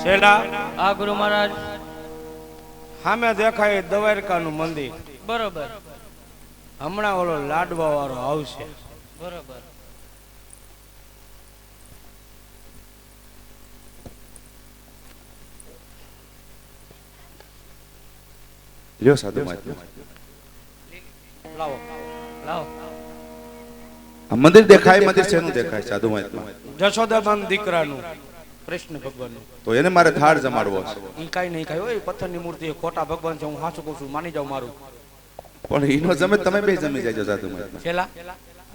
શેલા આ ગુરુ મહારાજ સામે દેખાય દ્વારકાનું મંદિર. બરોબર હમણાં ઓલો લાડવા વાળો આવશે. બરોબર લ્યો સાધુ મહાત્મા. લાવો લાવો. આ મંદિર દેખાય, મંદિર શેનું દેખાય સાધુ મહાત્મા? જશોદાબાન દીકરાનું, કૃષ્ણ ભગવાનનું. તો એને મારે થાળ જમાડવો છે. ઈ કાઈ નહીં ખાય હોય, પથ્થરની મૂર્તિ ખોટા ભગવાન છે, હું સાચું કહું છું, માની જાવ મારું. પણ ઈનો જમે તમે બે જમી જાજો સાધુ મહાત્મા. શેલા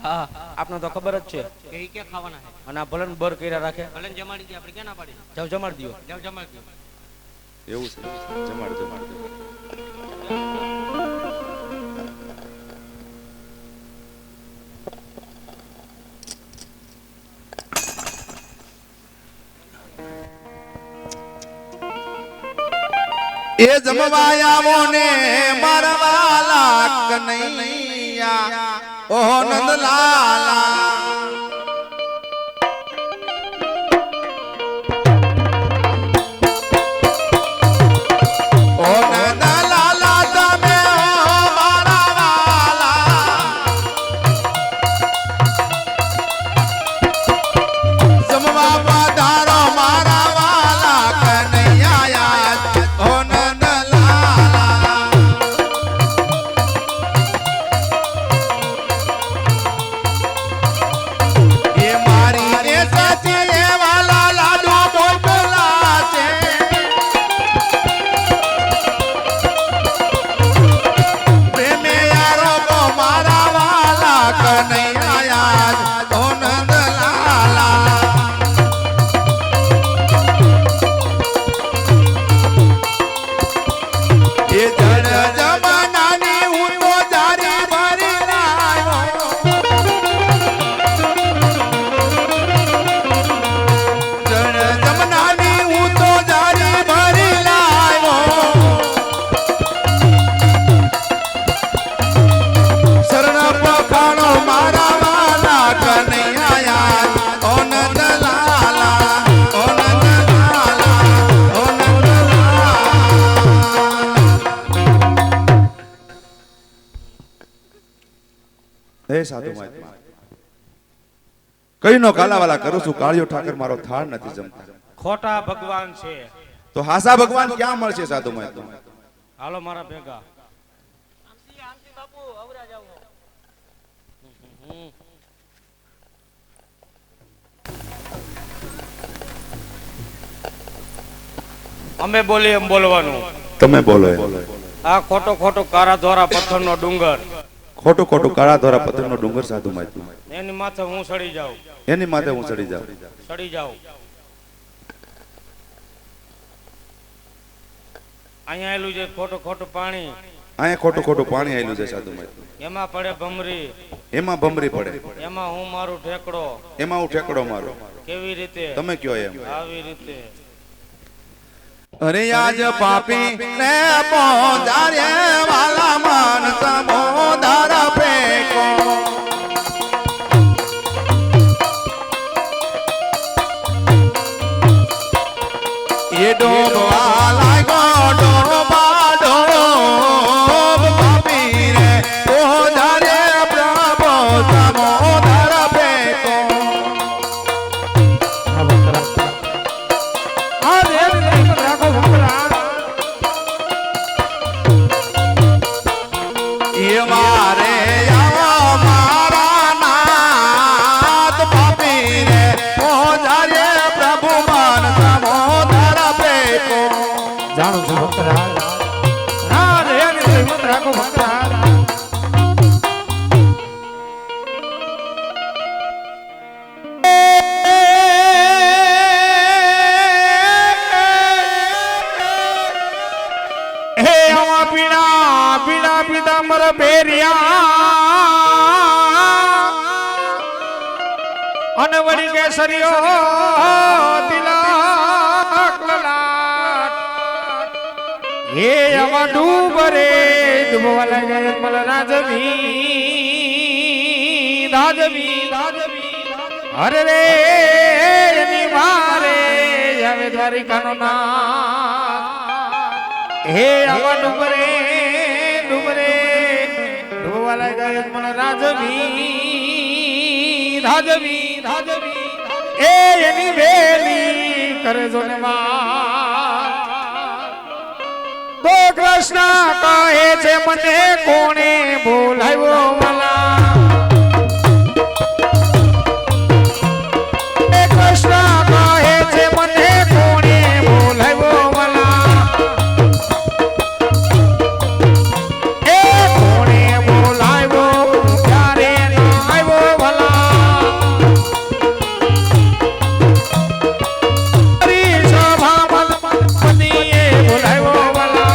હા આપને તો ખબર જ છે કે ઈ કે ખાવાના છે. અને આ ભલન બર કર્યા રાખે. ભલે જમાડી દે, આપણે ક્યાં ના પાડી? જાવ જમાડી દો. જાવ જમાડી દો. એવું છે, જમાડ જમાડ. એ જમવાયાવો ને મારવાલા કનૈયા ઓ નંદલાલા. ઓ નંદલાલા તમે મારા વાલા, જમવા પધારો મારા વાલા કનૈયા ઓ સાધુ મહાત્મા કઈ નો કાલાવાલા કરું છું, કાળિયો ઠાકર મારો થાળ નથી જમતા. ખોટા ભગવાન છે. તો હાસા ભગવાન ક્યાં મળશે સાધુ મહાત્મા? હાલો મારા ભેગા. આમથી બાપુ અવરા જાવ. અમે બોલીએ એમ બોલવાનું. તમે બોલો. આ ખોટો ખોટો કારા ધોરા પથ્થરનો ડુંગર, ખોટું ખોટું કાળા ધોરા પથ્થરનો ડુંગર સાધુ મહાત્મા, એની માથે હું સડી જાઉં. એની માથે હું ચડી જાઉં. સડી જાઉં. અહીંયા આવેલું છે ખોટું ખોટું પાણી, અહીંયા ખોટું ખોટું પાણી આવેલું છે સાધુ મહાત્મા. એમાં પડે ભમરી, એમાં ભમરી પડે, એમાં હું મારું ઠેકડો. એમાં હું ઠેકડો મારો. કેવી રીતે? તમે કયો એમ. આવી રીતે. અરે આજ પાપી ને પોજારે વાલા મન સમોદર ફેકો, એ ડોબવા લાગ્યો ડોબા ડોબ, પાપી રે પોજારે પ્રભુ સમોદર ફેકો. મારે મારા નાથ પાપી રે પોજારે પ્રભુ મન સમોદર ફેકો. જાણું છું ભક્તરાજ. રાધે એની હિંમત રાખો ભક્તરાજ. હે આવા પીણા પીણા પીતા મર બેરિયા અને વળી કેસરીઓ તિલક લલાટ. હે આવા ડૂબરે ડૂબવા લાગ્યા મલ રાજવી દાજવી દાજવી. અરે રે ની મારે આવે દ્વારિકાનો નાથ હે આવા ડુંગરે ડુંગરે ડૂબવા લાગ્યા મને રાજવી રાજવી રાજવી એ એની વેલી કરે જો ને માં તો કૃષ્ણ કહે છે મને કોણે બોલાવ્યો વાલા કૃષ્ણ કહે છે મને કોણે બોલાવ્યો વાલા એ કોણે બોલાવ્યો ત્યારે આવ્યો વાલા હરી સભામાં પતિએ બોલાવ્યો વાલા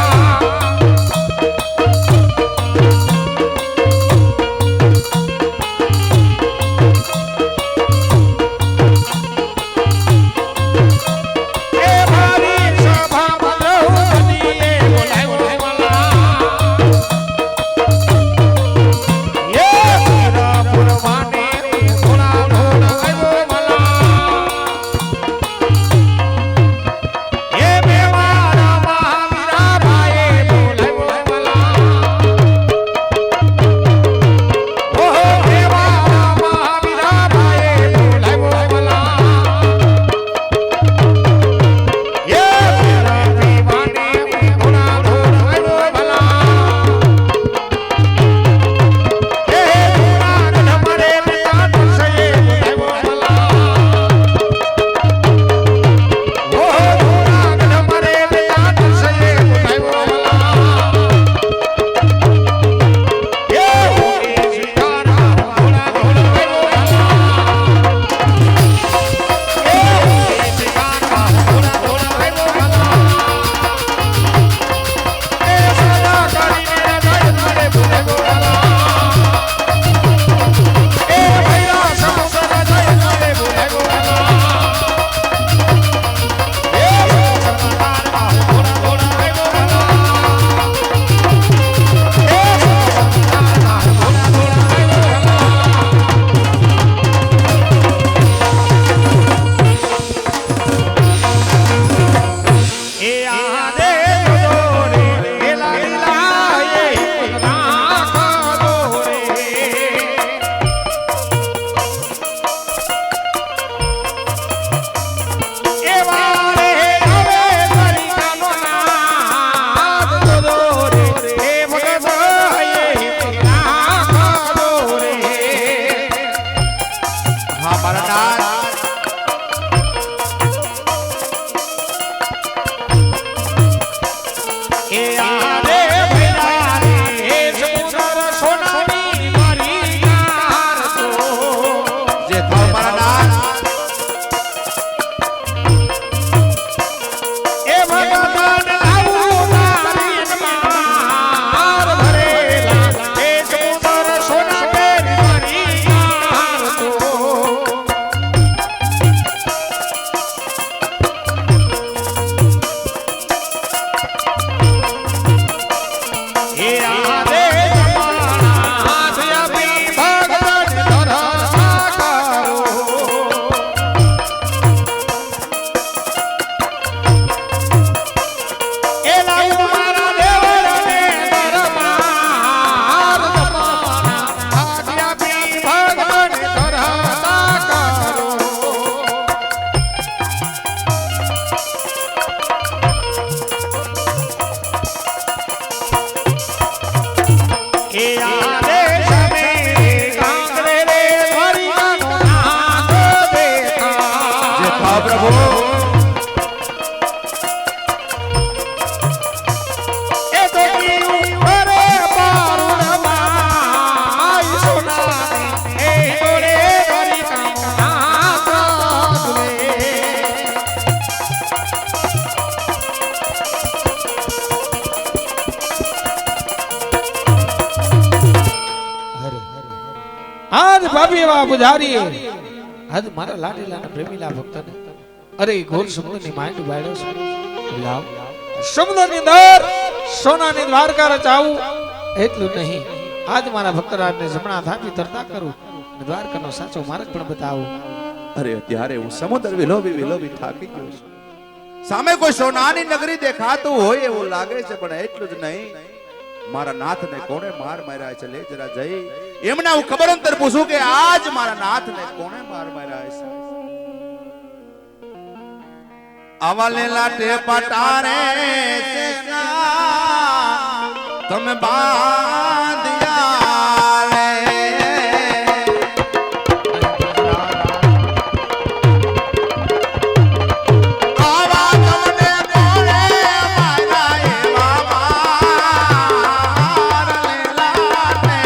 આજ ભાભી એવા પુજારી આજ મારા લાડીલાના પ્રેમીલા ભક્તને અરે ઘોર સમુદ્રની માંડ બાળ્યો છે લાવ સમુદ્રની અંદર સોનાની દ્વારકા રચાવું એટલું નહીં આજ મારા ભક્તરાજને જમણા થાપી તરતા કરું અને દ્વારકાનો સાચો માર્ગ પણ બતાવું. અરે અત્યારે હું સમુદ્ર વિલોવી વિલોવી થાકી ગયો છું. સામે કોઈ સોનાની નગરી દેખાતું હોય એવું લાગે છે, પણ એટલું જ નહીં, મારા નાથને કોણે માર માર્યા છે લે જરા જઈ એમને હું ખબર અંતર પૂછું કે આજ મારા નાથને કોણે માર માર્યા છે. આવા લેલા ટે પટારે તમે બાંધ્યા રે. આવા તમને કોણે માર્યા એવા માર લેલા ટે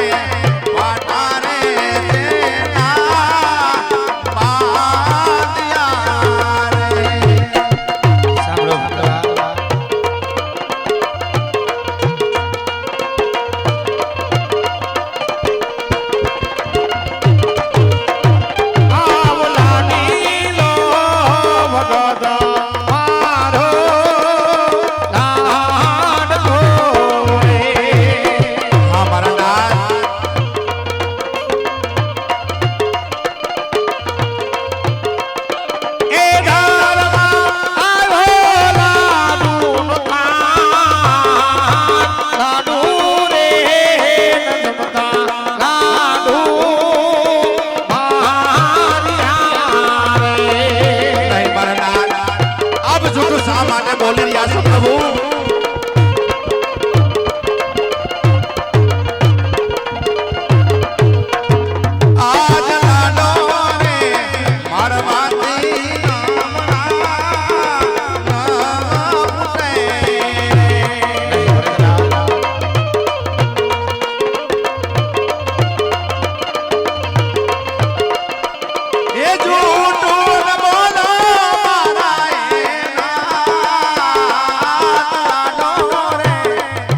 પટારે બાંધ્યા રે. સાંભળો ભક્તરા. બોલી રહ્યા